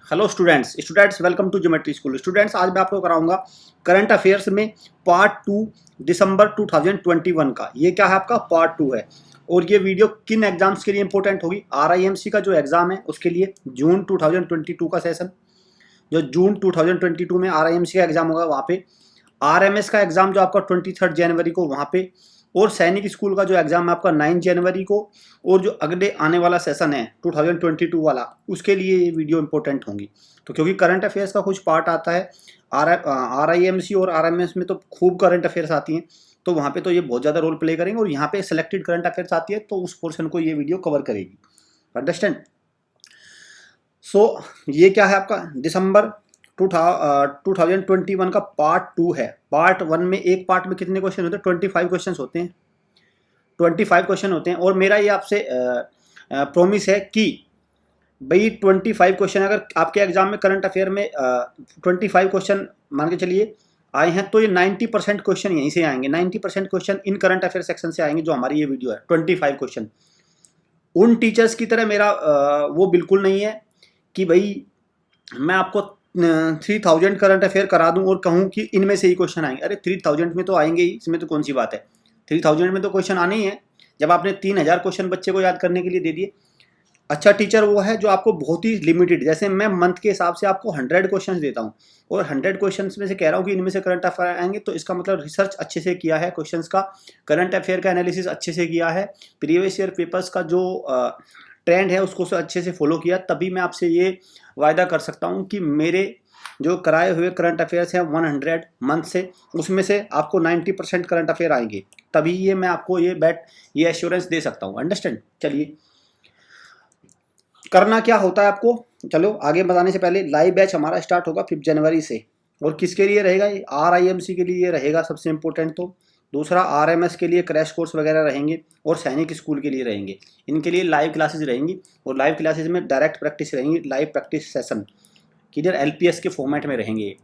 Hello students welcome to geometry school. Students आज मैं आपको कराऊंगा करंट अफेयर्स में पार्ट 2 दिसंबर 2021 का। ये क्या है, आपका पार्ट 2 है। और ये वीडियो किन एग्जाम्स के लिए इंपॉर्टेंट होगी? RIMC का जो एग्जाम है उसके लिए, जून 2022 का सेशन, जो जून 2022 में RIMC का एग्जाम होगा वहाँ पे, RMS का एग्जाम जो आपका 23 जनवरी को वहाँ पे, और सैनिक स्कूल का जो एग्जाम है आपका 9 जनवरी को, और जो अगले आने वाला सेशन है 2022 वाला, उसके लिए ये वीडियो इंपॉर्टेंट होंगी। तो क्योंकि करंट अफेयर्स का कुछ पार्ट आता है, RIMC और RMS में तो खूब करंट अफेयर्स आती हैं, तो वहाँ पे तो ये बहुत ज़्यादा रोल प्ले करेंगे, और यहाँ पे सिलेक्टेड करंट अफेयर्स आती है तो उस पोर्शन को ये वीडियो कवर करेगी। अंडरस्टैंड? सो ये क्या है आपका दिसंबर 2021 का पार्ट 2 है। पार्ट 1 में, एक पार्ट में कितने क्वेश्चन होते हैं? 25 क्वेश्चन होते हैं। 25 क्वेश्चन होते हैं, और मेरा ये आपसे प्रॉमिस है कि भाई 25 क्वेश्चन अगर आपके एग्जाम में करंट अफेयर में 25 क्वेश्चन मान के चलिए आए हैं, तो ये 90% क्वेश्चन यहीं से आएंगे। 90% question in current affair section से आएंगे। जो हमारी ये वीडियो है 25 क्वेश्चन, उन टीचर्स की तरह मेरा वो बिल्कुल नहीं है कि भाई मैं आपको 3000 करंट अफेयर करा दूं और कहूं कि इनमें से ही क्वेश्चन आएंगे। अरे 3000 में तो आएंगे ही, इसमें तो कौन सी बात है। 3000 में तो क्वेश्चन आने ही है, जब आपने 3000 क्वेश्चन बच्चे को याद करने के लिए दे दिए। अच्छा टीचर वो है जो आपको बहुत ही लिमिटेड, जैसे मैं मंथ के हिसाब से आपको 100 क्वेश्चन देता हूँ, और 100 क्वेश्चन में से कह रहा हूँ कि इनमें से करंट अफेयर आएंगे, तो इसका मतलब रिसर्च अच्छे से किया है, क्वेश्चंस का करंट अफेयर का एनालिसिस अच्छे से किया है, प्रीवियस ईयर पेपर्स का जो ट्रेंड है उसको अच्छे से फॉलो किया, तभी मैं आपसे ये वायदा कर सकता हूँ कि मेरे जो कराए हुए करंट अफेयर्स हैं 100 मंथ से, उसमें से आपको 90% करंट अफेयर आएंगे। तभी ये मैं आपको ये एश्योरेंस दे सकता हूँ। अंडरस्टैंड? चलिए, करना क्या होता है आपको, चलो आगे बताने से पहले, लाइव बैच हमारा स्टार्ट होगा 5 जनवरी से। और किसके लिए रहेगा? RIMC के लिए रहेगा सबसे इंपॉर्टेंट। तो दूसरा RMS के लिए क्रैश कोर्स वगैरह रहेंगे, और सैनिक स्कूल के लिए रहेंगे। इनके लिए लाइव क्लासेस रहेंगी, और लाइव क्लासेस में डायरेक्ट प्रैक्टिस रहेंगी, लाइव प्रैक्टिस सेशन किधर LPS के फॉर्मेट में रहेंगे।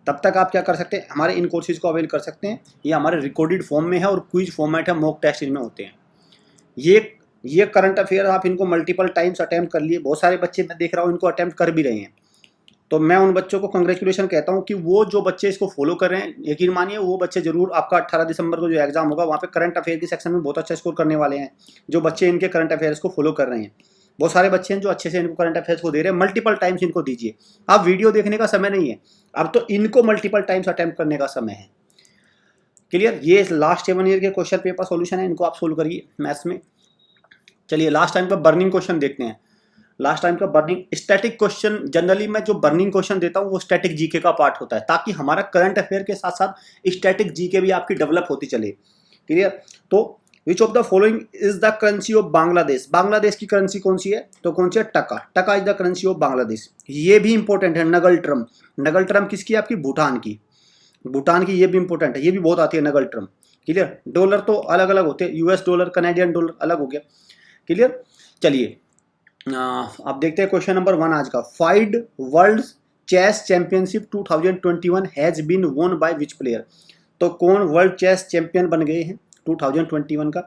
तब तक आप क्या कर सकते हैं, हमारे इन कोर्सेज को अवेल कर सकते हैं। ये हमारे रिकॉर्डेड फॉर्म में है, और क्विज फॉर्मेट है, मॉक टेस्ट इनमें होते हैं। ये करंट अफेयर आप इनको मल्टीपल टाइम्स अटेम्प्ट कर लिए, बहुत सारे बच्चे मैं देख रहा हूँ इनको अटेम्प्ट कर भी रहे हैं। तो मैं उन बच्चों को कंग्रेचुलेशन कहता हूँ कि वो जो बच्चे इसको फॉलो कर रहे हैं, यकीन मानिए वो बच्चे जरूर आपका 18 दिसंबर को जो एग्जाम होगा वहाँ पे करंट अफेयर के सेक्शन में बहुत अच्छा स्कोर करने वाले हैं, जो बच्चे इनके करंट अफेयर्स को फॉलो कर रहे हैं। बहुत सारे बच्चे हैं जो अच्छे से इनको करंट अफेयर्स को दे रहे हैं। मल्टीपल टाइम्स इनको दीजिए। अब वीडियो देखने का समय नहीं है, अब तो इनको मल्टीपल टाइम्स अटेम्प्ट करने का समय है। क्लियर? ये लास्ट 7 ईयर के क्वेश्चन पेपर सॉल्यूशन है, इनको आप सोल्व करिए मैथ्स में। चलिए लास्ट टाइम का बर्निंग क्वेश्चन देखते हैं। लास्ट टाइम का बर्निंग स्टैटिक क्वेश्चन, जनरली मैं जो बर्निंग क्वेश्चन देता हूँ वो स्टैटिक जीके का पार्ट होता है, ताकि हमारा करंट अफेयर के साथ साथ स्टैटिक जीके भी आपकी डेवलप होती चले। क्लियर? तो विच of the following is the currency of Bangladesh? Bangladesh की करेंसी कौन सी है? तो कौन सी है? टका। टका is the currency of Bangladesh. ये भी इंपॉर्टेंट है। नगल ट्रम, नगल ट्रम किसकी? आपकी भूटान की। भूटान की ये भी इंपॉर्टेंट है, ये भी बहुत आती है नगल ट्रम। क्लियर? डॉलर तो अलग अलग होते हैं, US डॉलर, कनेडियन डॉलर अलग हो गया। क्लियर? चलिए आप देखते हैं क्वेश्चन नंबर 1 आज का। FIDE world chess championship 2021 has been won by which player? तो कौन वर्ल्ड चेस चैंपियन बन गए हैं 2021 का?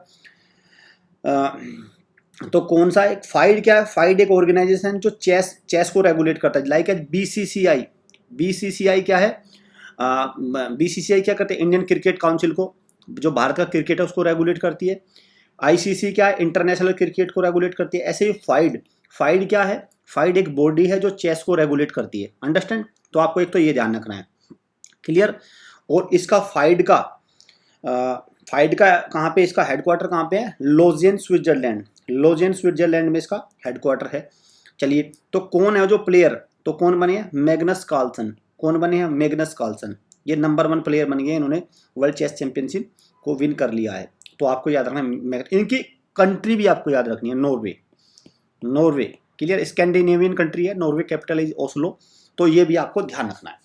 तो कौन सा? एक फाइड क्या है? फाइड एक ऑर्गेनाइजेशन जो चेस को रेगुलेट करता है, लाइक BCCI। BCCI क्या है? BCCI क्या करते हैं? इंडियन क्रिकेट काउंसिल को, जो भारत का क्रिकेट है उसको रेगुलेट करती है। ICC क्या है? इंटरनेशनल क्रिकेट को रेगुलेट करती है। ऐसे ही फाइड क्या है? फाइड एक बॉडी है जो चेस को रेगुलेट करती है। अंडरस्टैंड? तो आपको एक तो ये ध्यान रखना है। क्लियर? और इसका फाइड का कहाँ पे, इसका हेडक्वार्टर कहाँ पे है? Lausanne Switzerland. लोजेन स्विट्जरलैंड में इसका हेडक्वार्टर है। चलिए, तो कौन है जो प्लेयर? तो कौन बने हैं? Magnus Carlsen. कौन बने हैं? Magnus Carlsen. ये नंबर 1 प्लेयर बन गए, इन्होंने वर्ल्ड चेस चैंपियनशिप को विन कर लिया है। तो आपको याद रखना है, इनकी कंट्री भी आपको याद रखनी है, Norway. Norway, clear? Scandinavian country है, नॉर्वे कैपिटल इज ओस्लो। तो ये भी आपको ध्यान रखना है,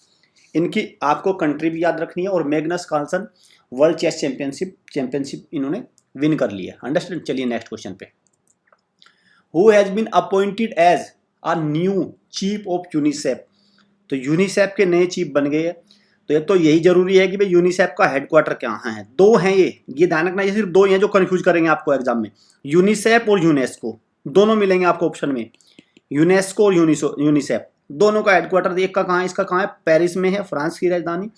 इनकी आपको कंट्री भी याद रखनी है। और Magnus Carlsen world chess championship इन्होंने विन कर लिया। अंडरस्टैंड? चलिए नेक्स्ट क्वेश्चन पे। Who has been appointed as a new chief of UNICEF? तो यूनिसेफ के नए चीफ बन गए हैं। तो एक तो यही जरूरी है कि भाई यूनिसेफ का हेडक्वार्टर कहाँ है। 2 हैं ये ध्यान रखना, ये सिर्फ 2 हैं जो कंफ्यूज करेंगे आपको एग्जाम में। यूनिसेफ और यूनेस्को दोनों मिलेंगे आपको ऑप्शन में। यूनेस्को और यूनिसेफ दोनों का हेडक्वार्टर एक का कहाँ है, इसका कहाँ है, पेरिस में है, फ्रांस की राजधानी,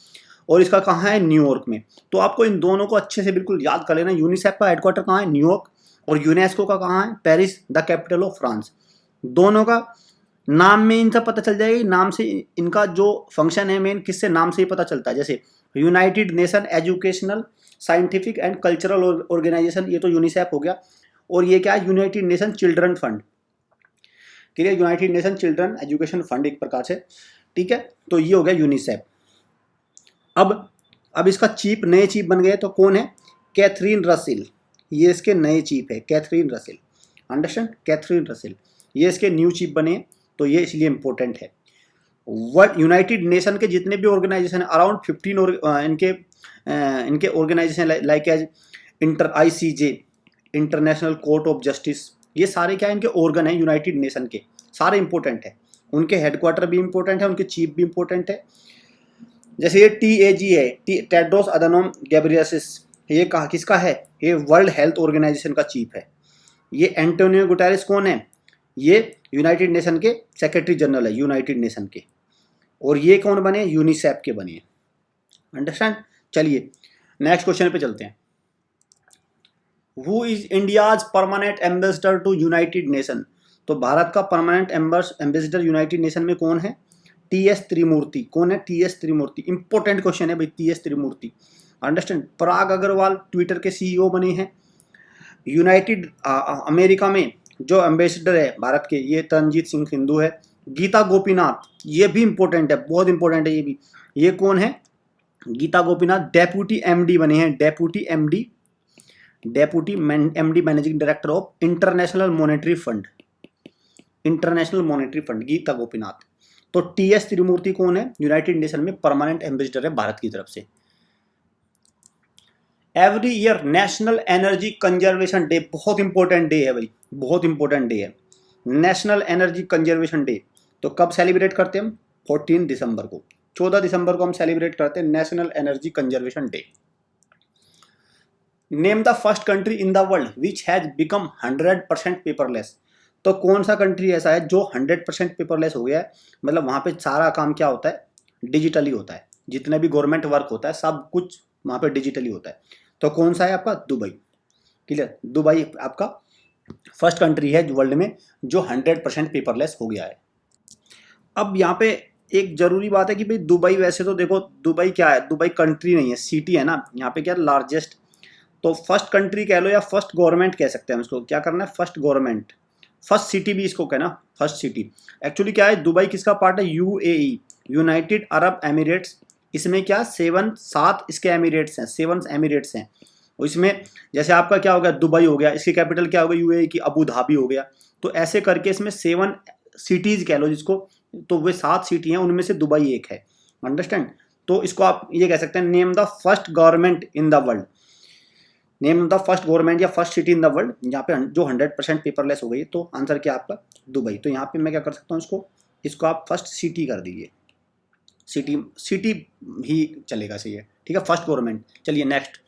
और इसका कहाँ है, न्यूयॉर्क में। तो आपको इन दोनों को अच्छे से बिल्कुल याद कर लेना। यूनिसेफ का हेडक्वार्टर कहाँ है, न्यूयॉर्क, और यूनेस्को का कहाँ है, Paris, the capital of France. दोनों का नाम में इनका पता चल जाएगा, नाम से इनका जो फंक्शन है मेन, किससे, नाम से ही पता चलता है। जैसे United Nation Educational Scientific and Cultural Organisation, ये तो यूनिसेफ हो गया, और ये क्या है, United Nation children fund, clear, United Nation children education fund एक प्रकार से, ठीक है। तो ये हो गया यूनिसेफ। अब इसका चीफ, नए चीफ बन गए, तो कौन है, कैथरीन रसेल, ये इसके नए चीफ है, Catherine Russell, understand, Catherine Russell, ये इसके न्यू चीफ बने, तो ये इसलिए इंपॉर्टेंट है। वर्ल्ड यूनाइटेड नेशन के जितने भी ऑर्गेनाइजेशन है, अराउंड 15 इनके organisation like as ICJ, international court of justice, ये सारे क्या है, इनके ऑर्गन है यूनाइटेड नेशन के, सारे इंपॉर्टेंट है। उनके हेडक्वार्टर भी इंपॉर्टेंट है, उनके चीफ भी इंपॉर्टेंट है। जैसे ये TAG है, टेड्रोस अधानोम घेब्रेयेसस, ये कहा किसका है, ये वर्ल्ड हेल्थ ऑर्गेनाइजेशन का चीफ है। ये एंटोनियो गुटेरेस कौन है, ये यूनाइटेड नेशन के सेक्रेटरी जनरल है, यूनाइटेड नेशन के, और ये कौन बने, यूनिसेफ के बने, अंडरस्टैंड। चलिए नेक्स्ट क्वेश्चन पे चलते हैं। Who is India's permanent ambassador to United Nation, तो भारत का परमानेंट एम्बेसडर यूनाइटेड नेशन में कौन है, TS त्रिमूर्ति। कौन है, TS त्रिमूर्ति, इंपॉर्टेंट क्वेश्चन है भाई, TS त्रिमूर्ति, अंडरस्टैंड। पराग अग्रवाल ट्विटर के CEO बने हैं। यूनाइटेड अमेरिका में जो एम्बेसडर है भारत के, ये तनजीत सिंह सिंधु है। गीता गोपीनाथ, ये भी इंपॉर्टेंट है, बहुत इंपॉर्टेंट है ये भी, ये कौन है, गीता गोपीनाथ डेप्यूटी MD बने हैं, deputy MD managing director of international monetary fund, international monetary fund, Geeta Gopinath. तो TS त्रिमूर्ति कौन है, यूनाइटेड नेशन में परमानेंट एम्बेसडर है भारत की तरफ से। Every year national energy conservation day, बहुत इंपॉर्टेंट डे है भाई, बहुत इंपॉर्टेंट डे है नेशनल एनर्जी कंजर्वेशन डे। तो कब सेलिब्रेट करते हैं हम, 14 दिसंबर को, 14 दिसंबर को हम सेलिब्रेट करते हैं national energy conservation day. Name the first country in the world which has become 100% paperless, तो कौन सा कंट्री ऐसा है जो 100% पेपरलेस हो गया है, मतलब वहाँ पे सारा काम क्या होता है, डिजिटली होता है, जितने भी गवर्नमेंट वर्क होता है सब कुछ वहाँ पे डिजिटली होता है। तो कौन सा है आपका, दुबई, क्लियर, दुबई आपका फर्स्ट कंट्री है वर्ल्ड में जो 100% पेपरलेस हो गया है। अब यहाँ पे एक जरूरी बात है कि भाई दुबई, वैसे तो देखो दुबई क्या है, दुबई कंट्री नहीं है, सिटी है ना, यहाँ पे क्या लार्जेस्ट, तो फर्स्ट कंट्री कह लो या फर्स्ट गवर्नमेंट कह सकते हैं उसको, क्या करना है, फर्स्ट गवर्नमेंट, फर्स्ट सिटी भी इसको कहना, फर्स्ट सिटी। एक्चुअली क्या है, दुबई किसका पार्ट है, UAE, यूनाइटेड अरब एमिरेट्स, इसमें क्या 7 इसके एमिरेट्स हैं, 7 एमिरेट्स हैं। और इसमें जैसे आपका क्या हो गया, दुबई हो गया, इसकी कैपिटल क्या हो गया, UAE की अबू धाबी हो गया। तो ऐसे करके इसमें 7 सिटीज कह लो जिसको, तो वे 7 सिटी हैं, उनमें से दुबई एक है, अंडरस्टैंड। तो इसको आप ये कह सकते हैं, name the first government in the world, name the first government या first city in the world यहाँ पे जो 100% पेपरलेस हो गई। तो आंसर क्या आपका, दुबई। तो यहाँ पे मैं क्या कर सकता हूँ, इसको आप फर्स्ट सिटी कर दीजिए, सिटी ही चलेगा, सही है, ठीक है, फर्स्ट गवर्नमेंट। चलिए next,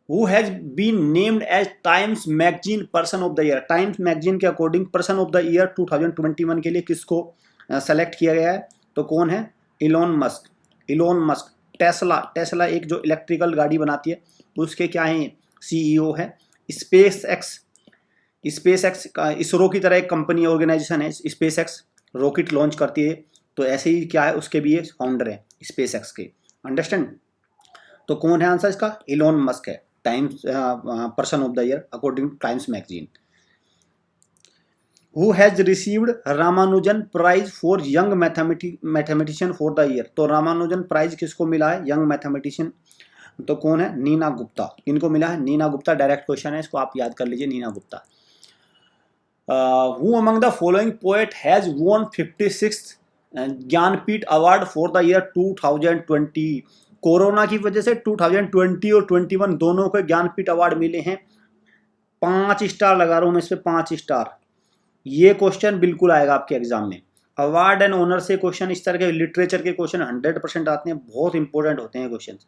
who has been named as Times magazine person of the year, Times magazine के according person of the year 2021 के लिए किसको सेलेक्ट किया गया है, तो कौन है, इलोन मस्क। टेस्ला एक जो इलेक्ट्रिकल गाड़ी बनाती है उसके क्या है, CEO है। स्पेस एक्स का इसरो की तरह एक कंपनी ऑर्गेनाइजेशन है, स्पेस एक्स रॉकेट लॉन्च करती है, तो ऐसे ही क्या है उसके भी ये फाउंडर है स्पेस एक्स के, अंडरस्टैंड। तो कौन है आंसर इसका, इलोन मस्क है, Times person of the year according to Times magazine. Who has received Ramanujan prize for young mathematician for the year, तो रामानुजन प्राइज किसको मिला है, यंग मैथमेटिशियन, तो कौन है, नीना गुप्ता। इनको मिला है, नीना गुप्ता, डायरेक्ट क्वेश्चन है, इसको आप याद कर लीजिए, Neena Gupta. Who among the following poet has won 56th Jnanpith award for the year 2020, corona की वजह से 2020 और 21 दोनों को ज्ञानपीठ अवार्ड मिले हैं। 5 स्टार लगा रहा हूं मैं इस पर, 5 स्टार। ये क्वेश्चन बिल्कुल आएगा आपके एग्जाम में, अवार्ड एंड ऑनर से क्वेश्चन, इस तरह के लिटरेचर के क्वेश्चन 100% आते हैं, बहुत इंपॉर्टेंट होते हैं क्वेश्चन,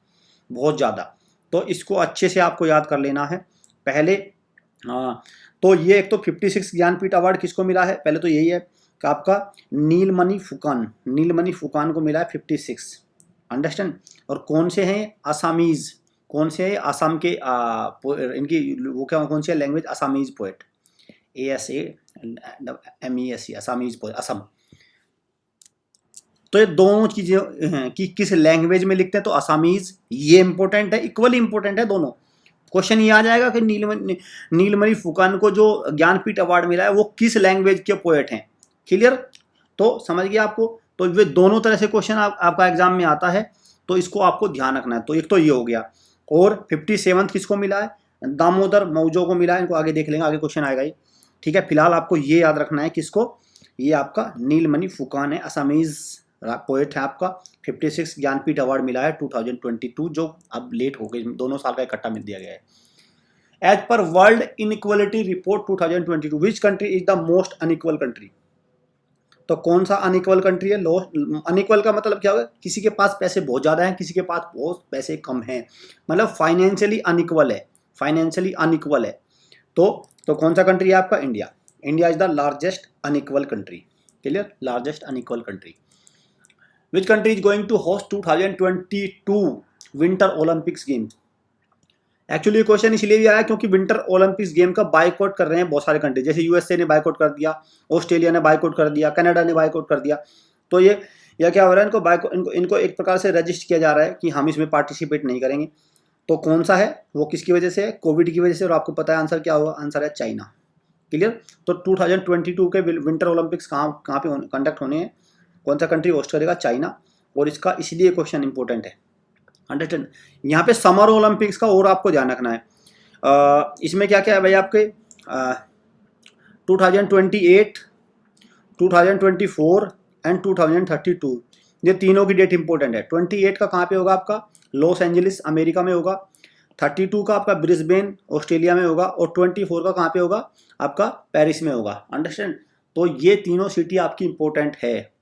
बहुत ज़्यादा। तो इसको अच्छे से आपको याद कर लेना है। पहले तो ये एक तो 56 ज्ञानपीठ अवार्ड किसको मिला है, पहले तो यही है कि आपका नीलमणि फुकान को मिला है 56, अंडरस्टैंड। और कौन से हैं, आसामीज, कौन से हैं आसाम के इनकी वो क्या कौन सी language, Assamese poet, ASAMESE, Assamese poet, Assam. तो ये दोनों चीजें हैं कि किस लैंग्वेज में लिखते हैं, तो आसामीज ये इंपॉर्टेंट है, इक्वली इंपॉर्टेंट है दोनों। क्वेश्चन ये आ जाएगा कि नीलमणि फुकान को जो ज्ञानपीठ अवार्ड मिला है वो किस लैंग्वेज के पोएट हैं, क्लियर। तो समझ गया आपको, तो वे दोनों तरह से क्वेश्चन आपका एग्जाम में आता है, तो इसको आपको ध्यान रखना है। तो एक तो ये हो गया, और 57 किसको मिला है, दामोदर मौजो को मिला है, इनको आगे देख लेंगे, आगे क्वेश्चन आएगा ये, ठीक है। फिलहाल आपको ये याद रखना है किसको, ये आपका नीलमणि फुकान है, असमीज पोएट है आपका, 56 ज्ञानपीठ अवार्ड मिला है 2022, जो अब लेट हो गई, दोनों साल का इकट्ठा मिल दिया गया है। एज पर world inequality report 2022, which country is the most unequal country, तो कौन सा अनइक्वल कंट्री है, अनइक्वल का मतलब क्या होगा, किसी के पास पैसे बहुत ज़्यादा हैं, किसी के पास बहुत पैसे कम हैं, मतलब फाइनेंशियली अनइक्वल है, फाइनेंशियली अनइक्वल है। तो कौन सा कंट्री है आपका, India. India is the largest unequal country, clear, largest unequal country. Which country is going to host 2022 winter Olympics game. Actually question इसलिए भी आया क्योंकि विंटर ओलंपिक्स गेम का बाइकआउट कर रहे हैं बहुत सारे कंट्री, जैसे यूएसए ने बाइकआउट कर दिया, ऑस्ट्रेलिया ने बाइकआउट कर दिया, कनाडा ने बाइकआउट कर दिया। तो ये क्या हो रहा है, इनको एक प्रकार से रजिस्ट किया जा रहा है कि हम इसमें पार्टिसिपेट नहीं करेंगे। तो कौन सा है वो, किसकी वजह से है, कोविड की वजह से। और आपको पता है आंसर क्या होगा, आंसर है चाइना, क्लियर। तो 2022 के विंटर ओलंपिक्स कहाँ पे कंडक्ट होने हैं, कौन सा कंट्री होस्ट करेगा, चाइना। और इसका इसलिए क्वेश्चन इंपॉर्टेंट है, अंडरस्टैंड। यहाँ पे समर ओलंपिक्स का और आपको ध्यान रखना है, इसमें क्या क्या है भाई, आपके 2028, 2024 एंड 2032, ये तीनों की डेट इंपॉर्टेंट है। 28 का कहाँ पे होगा आपका, लॉस एंजलिस अमेरिका में होगा, 32 का आपका ब्रिस्बेन ऑस्ट्रेलिया में होगा, और 24 का कहाँ पे होगा आपका, पेरिस में होगा, अंडरस्टैंड। तो ये तीनों सिटी आपकी इंपॉर्टेंट है,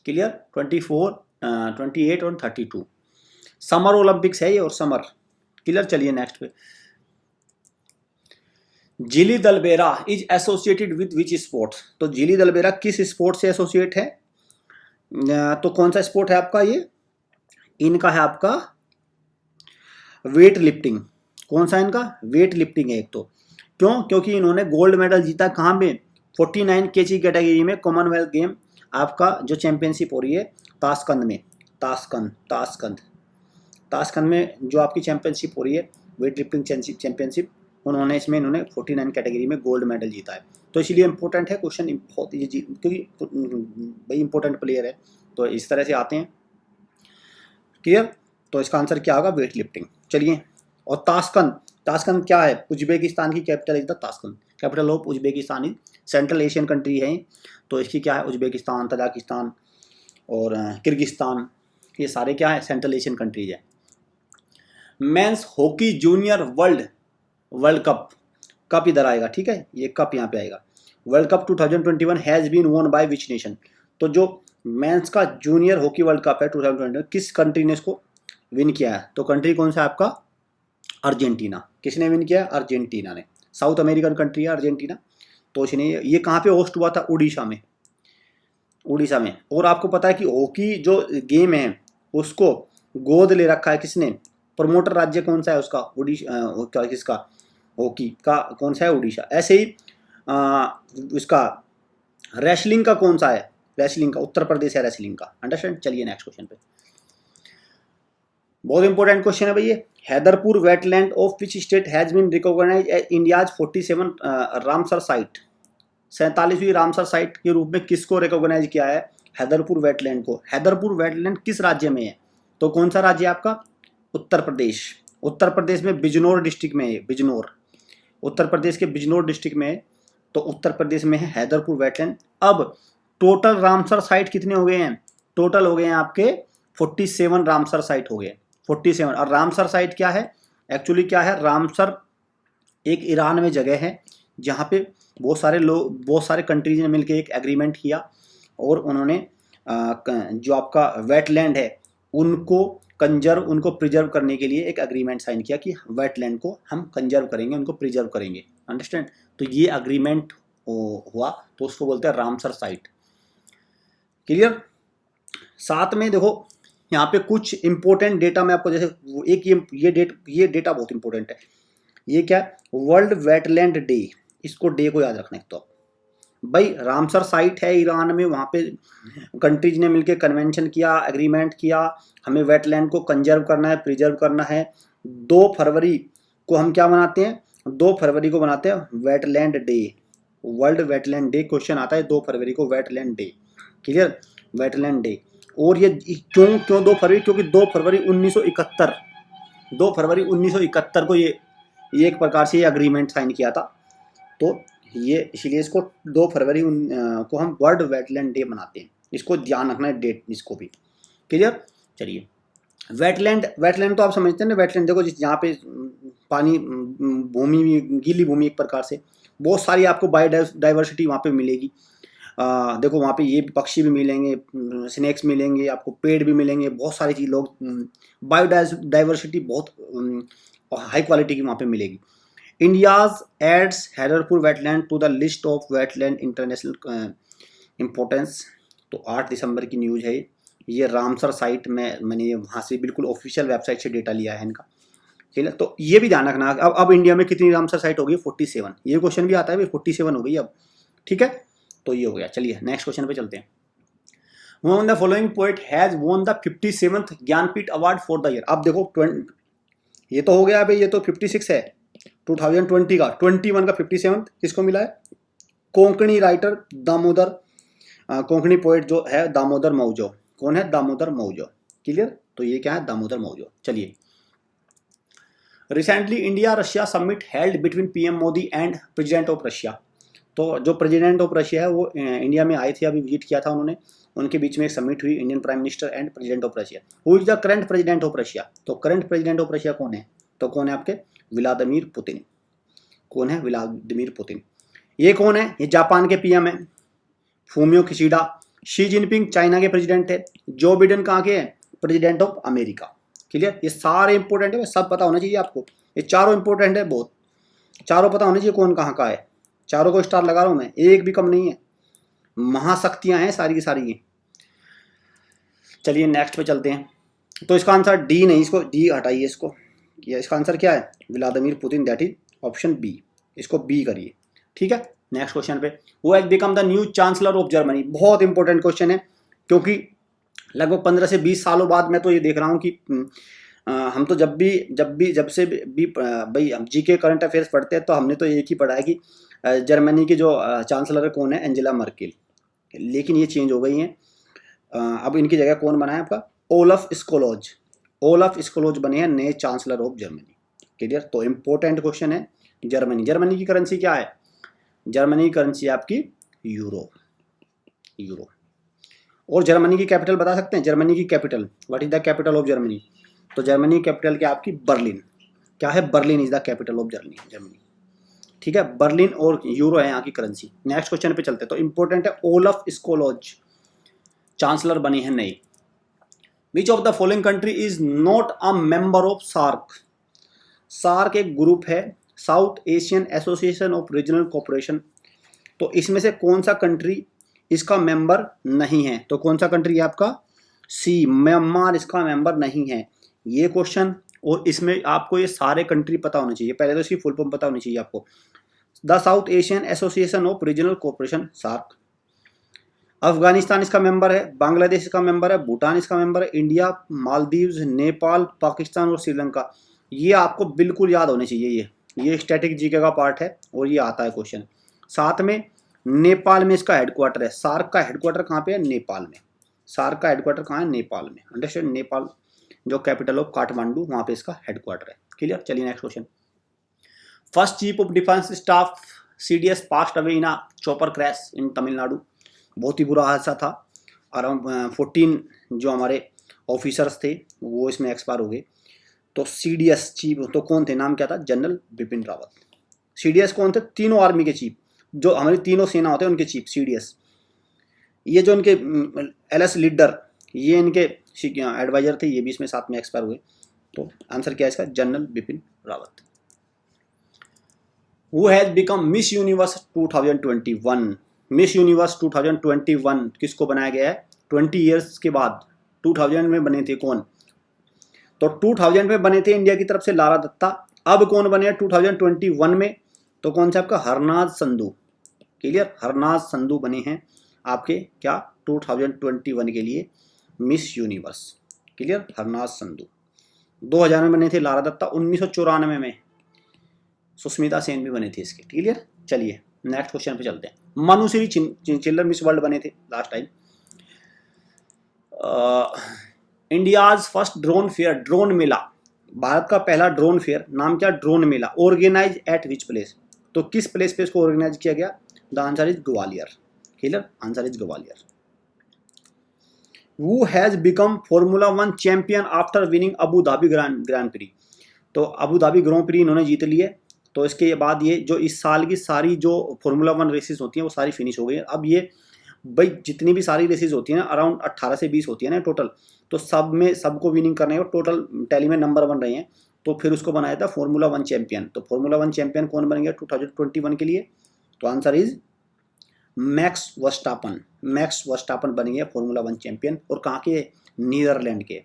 क्लियर। 24, 28 और 32 समर ओलंपिक्स है ये, और समर, क्लियर। चलिए नेक्स्ट पे, Jili Dalabehera is associated with which sports, तो जिली दलबेरा किस स्पोर्ट से एसोसिएट है, तो कौन सा स्पोर्ट है आपका ये, इनका है आपका वेट लिफ्टिंग। कौन सा इनका, वेट लिफ्टिंग है एक तो, क्यों, क्योंकि इन्होंने गोल्ड मेडल जीता कहाँ पे, 49 kg कैटेगरी में, कॉमनवेल्थ गेम आपका जो चैंपियनशिप हो रही है ताशकंद में, ताशकंद में जो आपकी चैंपियनशिप हो रही है, वेट लिफ्टिंग चैंपियनशिप, इन्होंने 49 कैटेगरी में गोल्ड मेडल जीता है। तो इसलिए इंपॉर्टेंट है क्वेश्चन, बहुत क्योंकि भाई इंपॉर्टेंट प्लेयर है, तो इस तरह से आते हैं, क्लियर। तो इसका आंसर क्या होगा, वेट लिफ्टिंग। चलिए, और ताशकंद क्या है, उज्बेकिस्तान की capital is the Tashkent, capital of Uzbekistan is, central Asian country है, तो इसकी क्या है, उज्बेकिस्तान, तजाकिस्तान और किर्गिस्तान, ये सारे क्या है, सेंट्रल एशियन कंट्रीज है। Men's hockey junior world cup इधर आएगा, ठीक है, ये कप यहाँ पे आएगा। World cup 2021 has been won by which nation, तो जो मेंस का जूनियर हॉकी वर्ल्ड कप है 2021, किस कंट्री ने इसको विन किया है, तो कंट्री कौन सा है आपका, अर्जेंटीना। किसने विन किया, अर्जेंटीना ने, साउथ अमेरिकन कंट्री है अर्जेंटीना। तो इसने ये कहाँ पे होस्ट हुआ था, उड़ीसा में। और आपको पता है कि हॉकी जो गेम है उसको गोद ले रखा है किसने, प्रमोटर राज्य कौन सा है उसका, उड़ीसा, किसका, हॉकी का कौन सा है, उड़ीसा। ऐसे ही इसका रेसलिंग का कौन सा है, रेसलिंग का उत्तर प्रदेश है, रेसलिंग का, अंडरस्टैंड। चलिए नेक्स्ट क्वेश्चन पे, बहुत इंपॉर्टेंट क्वेश्चन है भैया। Haiderpur wetland of which state has been recognize as India's 47 Ramsar site, 47वीं रामसर साइट के रूप में किसको रिकॉग्नाइज किया है, हैदरपुर वेटलैंड को। हैदरपुर वेटलैंड किस राज्य में है, तो कौन सा राज्य है आपका, उत्तर प्रदेश में बिजनौर डिस्ट्रिक्ट में है, बिजनौर, उत्तर प्रदेश के बिजनौर डिस्ट्रिक्ट में है, तो उत्तर प्रदेश में है हैदरपुर वेटलैंड। अब टोटल रामसर साइट कितने हो गए हैं, टोटल हो गए हैं आपके 47 रामसर साइट हो गए, 47। और रामसर साइट क्या है, एक्चुअली क्या है, रामसर एक ईरान में जगह है जहाँ पे बहुत सारे कंट्रीज ने मिलकर एक एग्रीमेंट किया, और उन्होंने जो आपका वेटलैंड है उनको प्रिजर्व करने के लिए एक एग्रीमेंट साइन किया कि वेटलैंड को हम कंजर्व करेंगे, उनको प्रिजर्व करेंगे, अंडरस्टैंड। तो ये अग्रीमेंट हुआ, तो उसको बोलते हैं रामसर साइट। क्लियर। साथ में देखो यहाँ पे कुछ इंपॉर्टेंट डेटा मैं आपको, जैसे एक ये डेटा बहुत इंपॉर्टेंट है। ये क्या है, वर्ल्ड वेटलैंड डे, इसको डे को याद रखना है। तो भाई रामसर साइट है ईरान में, वहाँ पे कंट्रीज ने मिलकर कन्वेंशन किया, एग्रीमेंट किया, हमें वेटलैंड को कंजर्व करना है, प्रिजर्व करना है। 2 फरवरी को हम क्या मनाते हैं, 2 फरवरी को बनाते हैं wetland day, world wetland day. Question आता है 2 फरवरी को wetland day. Clear, wetland day. और ये क्यों 2 फरवरी, क्योंकि 2 फरवरी 1971, 2 फरवरी 1971 को ये एक प्रकार से ये अग्रीमेंट साइन किया था। तो ये इसीलिए इसको 2 फरवरी को हम वर्ल्ड वेटलैंड डे मनाते हैं। इसको ध्यान रखना है डेट इसको भी। क्लियर। चलिए, वेटलैंड तो आप समझते हैं ना, वेटलैंड देखो जिस जहाँ पे पानी भूमि, गीली भूमि एक प्रकार से, बहुत सारी आपको बायोडाइवर्सिटी वहाँ पे मिलेगी। देखो वहाँ पे ये पक्षी भी मिलेंगे, स्नेक्स मिलेंगे, आपको पेड़ भी मिलेंगे, बहुत सारी चीज़, लोग बायोडाइवर्सिटी बहुत हाई क्वालिटी की वहाँ पे मिलेगी। India's adds Haiderpur wetland to the list of wetland international importance. तो 8 दिसंबर की न्यूज़ है ये रामसर साइट में, मैंने वहाँ से बिल्कुल ऑफिशियल वेबसाइट से डेटा लिया है इनका। ठीक है, तो ये भी ध्यान रखना। अब इंडिया में कितनी रामसर साइट होगी, 47। ये क्वेश्चन भी आता है, 47 हो गई अब। ठीक है, तो ये हो गया। चलिए नेक्स्ट क्वेश्चन पे चलते हैं। Who among the following poet has won the 57th Jnanpith award for the year. अब देखो ये तो हो गया भाई, ये तो 56 है 2020 का, 21 का 57 किसको मिला है, कोंकणी राइटर दामोदर, कोंकणी पोएट जो है दामोदर मौजो। कौन है, दामोदर मौजो। क्लियर, तो ये क्या है, दामोदर मौजो। चलिए, recently India Russia summit held between PM Modi and president of Russia. तो जो प्रेसिडेंट ऑफ रशिया है वो इंडिया में आए थे, अभी विजिट किया था उन्होंने, उनके बीच में एक समिट हुई, Indian prime minister and president of Russia. Who is the current president of Russia. तो करंट प्रेसिडेंट ऑफ रशिया कौन है, तो कौन है आपके, व्लादिमीर पुतिन। कौन है, व्लादिमीर पुतिन। ये कौन है, ये जापान के पीएम है, फूमियो किशिडा। शी जिनपिंग चाइना के प्रेसिडेंट है। जो बिडेन कहाँ के हैं, प्रेसिडेंट ऑफ अमेरिका। क्लियर, ये सारे इंपॉर्टेंट है, सब पता होना चाहिए आपको, ये चारों इंपॉर्टेंट है बहुत, चारों पता होना चाहिए कौन कहाँ का है। चारों को स्टार लगा रहा हूँ मैं, एक भी कम नहीं है, महाशक्तियां हैं सारी की सारी ये। चलिए नेक्स्ट पे चलते हैं। तो इसका आंसर डी नहीं, इसको डी हटाइए इसको, इसका आंसर क्या है, Vladimir Putin, that is option B. इसको बी करिए। ठीक है, नेक्स्ट क्वेश्चन पे। वो has become the new chancellor of Germany. बहुत इंपॉर्टेंट क्वेश्चन है, क्योंकि लगभग 15 से 20 सालों बाद मैं तो ये देख रहा हूँ कि हम तो जब से भी भाई हम जीके करंट अफेयर्स पढ़ते हैं, तो हमने तो एक ही पढ़ा है कि जर्मनी की जो चांसलर है कौन है, एंजेला मर्केल। लेकिन ये चेंज हो गई हैं। अब इनकी जगह कौन बना है आपका, ओलफ स्कोलोज। ओलफ स्कोलोज बने हैं नए चांसलर ऑफ जर्मनी। क्लियर, तो इंपॉर्टेंट क्वेश्चन है। जर्मनी की करेंसी क्या है, जर्मनी की करेंसी आपकी यूरो। और जर्मनी की कैपिटल बता सकते हैं, जर्मनी की capital, what is the capital of Germany. तो जर्मनी की कैपिटल क्या आपकी, बर्लिन। क्या है, Berlin is the capital of Germany. ठीक है, बर्लिन और यूरो है यहाँ की करेंसी। नेक्स्ट क्वेश्चन पे चलते हैं। तो इंपॉर्टेंट है, ओलफ स्कोलोज चांसलर बने हैं नए। Which of the following country is not a member of SAARC. SAARC एक ग्रुप है, South Asian association of regional cooperation. तो इसमें से कौन सा कंट्री इसका मेंबर नहीं है, तो कौन सा कंट्री है आपका, सी, म्यांमार इसका मेंबर नहीं है। ये क्वेश्चन, और इसमें आपको ये सारे कंट्री पता होने चाहिए। पहले तो इसकी फुल फॉर्म पता होनी चाहिए आपको, the South Asian association of regional cooperation, SAARC. Afghanistan इसका मेंबर है, बांग्लादेश इसका मेंबर है, भूटान इसका मेंबर है, इंडिया, मालदीव्स, नेपाल, पाकिस्तान और श्रीलंका। ये आपको बिल्कुल याद होने चाहिए, ये स्टैटिक जीके का पार्ट है और ये आता है क्वेश्चन। साथ में नेपाल में इसका हेडक्वार्टर है। सार्क का हेडक्वार्टर कहाँ पे है, नेपाल में। सार्क का हेडक्वार्टर कहाँ है, नेपाल में। अंडरस्टैंड, नेपाल जो कैपिटल ऑफ काठमांडू, वहाँ पे इसका हेडक्वार्टर है। क्लियर, चलिए next question. First chief of defence staff CDS passed away in a chopper crash in Tamil Nadu. बहुत ही बुरा हादसा था। अराउंड 14 जो हमारे ऑफिसर्स थे वो इसमें एक्सपायर हो गए। तो CDS चीफ तो कौन थे, नाम क्या था, जनरल बिपिन रावत। CDS कौन थे, तीनों आर्मी के चीफ, जो हमारी तीनों सेना होते हैं उनके चीफ CDS। ये जो इनके LS लीडर, ये इनके एडवाइजर थे, ये भी इसमें साथ में एक्सपायर हुए। तो आंसर क्या है इसका, general Bipin Rawat. Who has become miss universe 2021? Miss universe 2021 किसको बनाया गया है? 20 ईयर्स के बाद 2000 में बने थे कौन? तो 2000 में बने थे इंडिया की तरफ से लारा दत्ता। अब कौन बने 2021 में? तो कौन सा आपका? हरनाज संधू। क्लियर, हरनाज संधू बने हैं आपके क्या 2021 के लिए miss universe. Clear, Harnaaz Sandhu. 2000 में बने थे लारा दत्ता, 1994 में सुष्मिता सेन भी बने थे इसके। क्लियर, चलिए नेक्स्ट क्वेश्चन पे चलते हैं। मनुश्री चिल्लर मिस वर्ल्ड बने थे last time. India's first drone fair, drone मेला, भारत का पहला ड्रोन फेयर, नाम क्या? ड्रोन मेला। Organise at which place? तो किस प्लेस पे इसको ऑर्गेनाइज किया गया? The answer is Gwalior. Clear, answer is Gwalior. Who has become Formula 1 champion after winning Abu Dhabi Grand Prix? तो अबू धाबी ग्रैंड प्री इन्होंने जीत लिए। तो इसके बाद ये जो इस साल की सारी जो फॉर्मूला 1 रेसेस होती हैं वो सारी फिनिश हो गई है। अब ये भाई जितनी भी सारी रेसेस होती हैं ना, अराउंड 18 से 20 होती है ना टोटल, तो सब में सबको विनिंग करने और टोटल टैली में नंबर 1 रहे हैं। तो फिर उसको बनाया था फॉर्मूला 1 चैंपियन। तो फॉर्मूला 1 चैंपियन कौन बन गया 2021 के लिए? तो answer is max Verstappen. Max Verstappen बन गया फॉर्मूला 1 चैंपियन। और कहाँ के? नीदरलैंड के।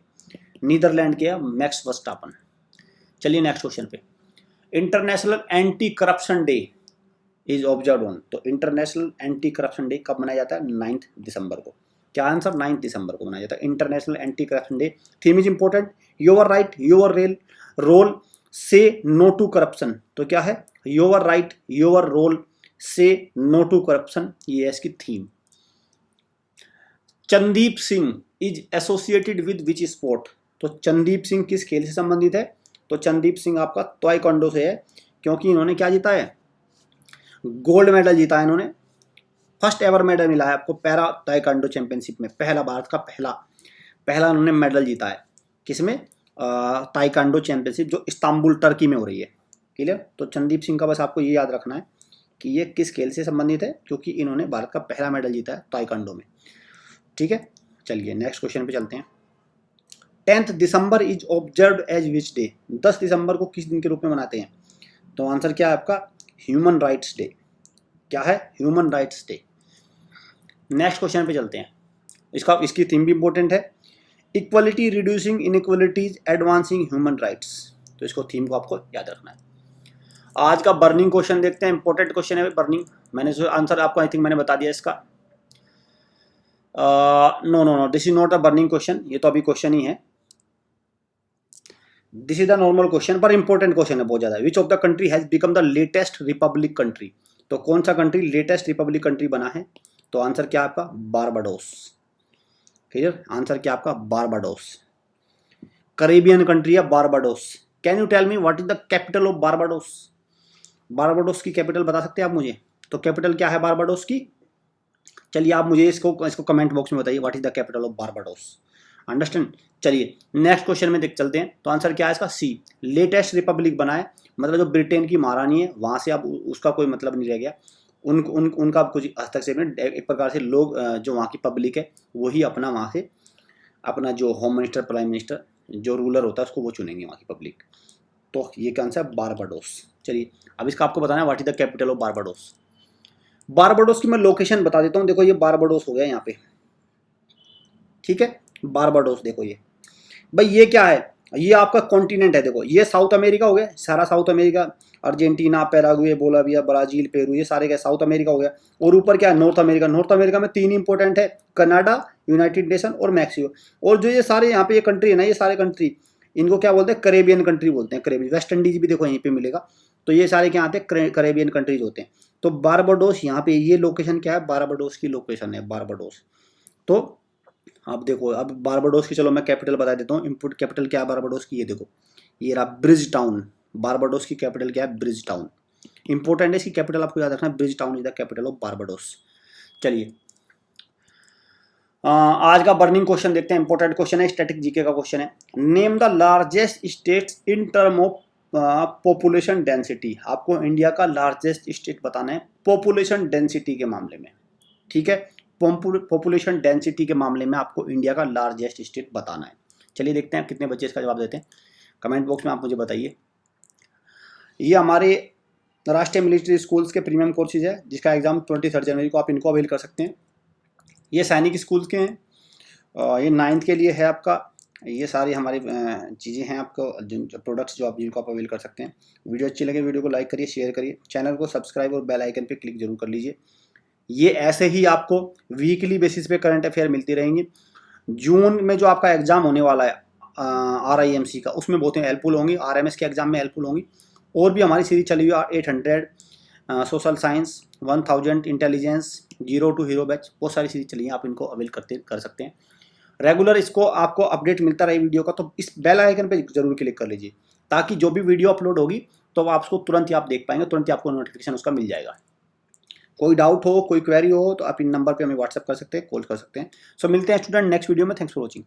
नीदरलैंड के मैक्स वर्स्टापन। चलिए नेक्स्ट क्वेश्चन पे। International Anti Corruption day is observe on? तो इंटरनेशनल एंटी करप्शन डे कब मनाया जाता है? 9 दिसंबर को। क्या आंसर? 9 दिसंबर को मनाया जाता है International Anti Corruption Day. Theme is important, your right your role say no to corruption. तो क्या है? Your right your role say no to corruption, ये है इसकी theme. Chandeep Singh is associated with which sport? तो चंदीप सिंह किस खेल से संबंधित है? तो चंदीप सिंह आपका ताइक्वांडो से है, क्योंकि इन्होंने क्या जीता है? गोल्ड मेडल जीता है इन्होंने। फर्स्ट एवर मेडल मिला है आपको पैरा ताइक्वांडो चैंपियनशिप में। पहला, भारत का पहला उन्होंने मेडल जीता है। किसमें? ताइक्वांडो चैंपियनशिप जो इस्तांबुल टर्की में हो रही है। क्लियर, तो चंदीप सिंह का बस आपको ये याद रखना है कि ये किस खेल से संबंधित है, क्योंकि इन्होंने भारत का पहला मेडल जीता है ताइक्वांडो में। ठीक है, चलिए नेक्स्ट क्वेश्चन पे चलते हैं। 10 December is observed as which day? 10 दिसंबर को किस दिन के रूप में मनाते हैं? तो आंसर क्या है आपका? Human rights day. क्या है? Human rights day. Next question पे चलते हैं। इसकी थीम भी इंपॉर्टेंट है, equality reducing inequalities advancing human rights. तो इसको थीम को आपको याद रखना है। आज का बर्निंग क्वेश्चन देखते हैं, इंपॉर्टेंट क्वेश्चन है बर्निंग। मैंने आंसर आपको आई थिंक मैंने बता दिया इसका। No this is not a burning question, ये तो अभी क्वेश्चन ही है। This is the normal question, पर इंपॉर्टेंट क्वेश्चन है बहुत ज्यादा। Which of the country has become the latest republic country? तो कौन सा कंट्री लेटेस्ट रिपब्लिक कंट्री बना है? तो आंसर क्या आपका? बारबाडोस। क्लियर, आंसर क्या आपका? बारबाडोस। करेबियन कंट्री है Barbados. Can you tell me what is the capital of Barbados? Barbados की कैपिटल बता सकते हैं आप मुझे? तो कैपिटल क्या है बारबाडोस की? चलिए आप मुझे इसको कमेंट बॉक्स में बताइए, what is the capital of Barbados. Understand. चलिए नेक्स्ट क्वेश्चन में देख चलते हैं। तो आंसर क्या है इसका? सी। लेटेस्ट रिपब्लिक बना है, मतलब जो ब्रिटेन की महारानी है वहां से अब उसका कोई मतलब नहीं रह गया। उनका अब कुछ हस्तक्षेप नहीं, एक प्रकार से लोग जो वहाँ की पब्लिक है वही अपना वहाँ से अपना जो होम मिनिस्टर प्राइम मिनिस्टर जो रूलर होता है उसको वो चुनेंगे वहाँ की पब्लिक। तो ये कौन सा? बारबाडोस। चलिए अब इसका आपको बताना है what is the capital of Barbados. Barbados की मैं लोकेशन बता देता हूँ। देखो ये बारबाडोस हो गया यहाँ पे, ठीक है, बारबाडोस। देखो ये भाई ये क्या है? ये आपका कॉन्टिनेंट है। देखो ये साउथ अमेरिका हो गया, सारा south America, Argentina, Paraguay, Bolivia, Brazil, Peru, ये सारे क्या साउथ अमेरिका हो गया। और ऊपर क्या है? North America. नॉर्थ अमेरिका में 3 इंपॉर्टेंट है, कनाडा, यूनाइटेड नेशन और मैक्सिको। और जो ये सारे यहाँ पे ये कंट्री है ना, ये सारे कंट्री इनको क्या बोलते हैं? करेबियन कंट्री बोलते हैं। करेबियन, वेस्ट इंडीज भी देखो यहीं पे मिलेगा। तो ये सारे क्या आते हैं? करेबियन कंट्रीज होते हैं। तो बारबाडोस यहाँ पे ये लोकेशन क्या है? बारबाडोस की लोकेशन है बारबाडोस। तो अब देखो, अब बारबाडोस की चलो मैं कैपिटल बता देता हूँ। इनपुट कैपिटल क्या है बारबाडोस की? ये देखो, ये रहा ब्रिज टाउन। बारबाडोस की कैपिटल क्या है? Bridge town. इंपॉर्टेंट है इसकी कैपिटल, आपको याद रखना है, bridge town is the capital of Barbados. चलिए आज का बर्निंग क्वेश्चन देखते हैं, इंपॉर्टेंट क्वेश्चन है, स्टैटिक जीके का क्वेश्चन है। Name the largest states in term of population density. आपको इंडिया का लार्जेस्ट स्टेट बताना है पॉपुलेशन डेंसिटी के मामले में। ठीक है, पॉपुलेशन डेंसिटी के मामले में आपको इंडिया का लार्जेस्ट स्टेट बताना है। चलिए देखते हैं कितने बच्चे इसका जवाब देते हैं। कमेंट बॉक्स में आप मुझे बताइए। ये हमारे राष्ट्रीय मिलिट्री स्कूल्स के प्रीमियम कोर्सेज है, जिसका एग्ज़ाम 23 जनवरी को आप इनको अवेल कर सकते हैं। ये सैनिक स्कूल्स के हैं, ये 9th के लिए है आपका। ये सारी हमारी चीज़ें हैं आपको जिन प्रोडक्ट्स जो जिनको आप अवेल कर सकते हैं। वीडियो अच्छी लगे वीडियो को लाइक करिए, शेयर करिए, चैनल को सब्सक्राइब और बेल आइकन पे क्लिक जरूर कर लीजिए। ये ऐसे ही आपको वीकली बेसिस पे करंट अफेयर मिलती रहेंगी। जून में जो आपका एग्ज़ाम होने वाला है RIMC का, उसमें बहुत हेल्पफुल होंगी। RMS के एग्ज़ाम में हेल्पफुल होंगी। और भी हमारी सीरीज चली हुई है 800 social science, 1000 intelligence, 0 to hero batch, बहुत सारी सीरीज चली हैं, आप इनको अवेल कर सकते हैं। रेगुलर इसको आपको अपडेट मिलता रहे वीडियो का, तो इस बेल आइकन पे जरूर क्लिक कर लीजिए, ताकि जो भी वीडियो अपलोड होगी तो आप उसको तुरंत ही आप देख पाएंगे, तुरंत ही आपको नोटिफिकेशन उसका मिल जाएगा। कोई डाउट हो, कोई क्वेरी हो तो आप इन नंबर पे हमें व्हाट्सअप कर सकते हैं, कॉल कर सकते हैं। सो मिलते हैं स्टूडेंट नेक्स्ट वीडियो में। Thanks for watching.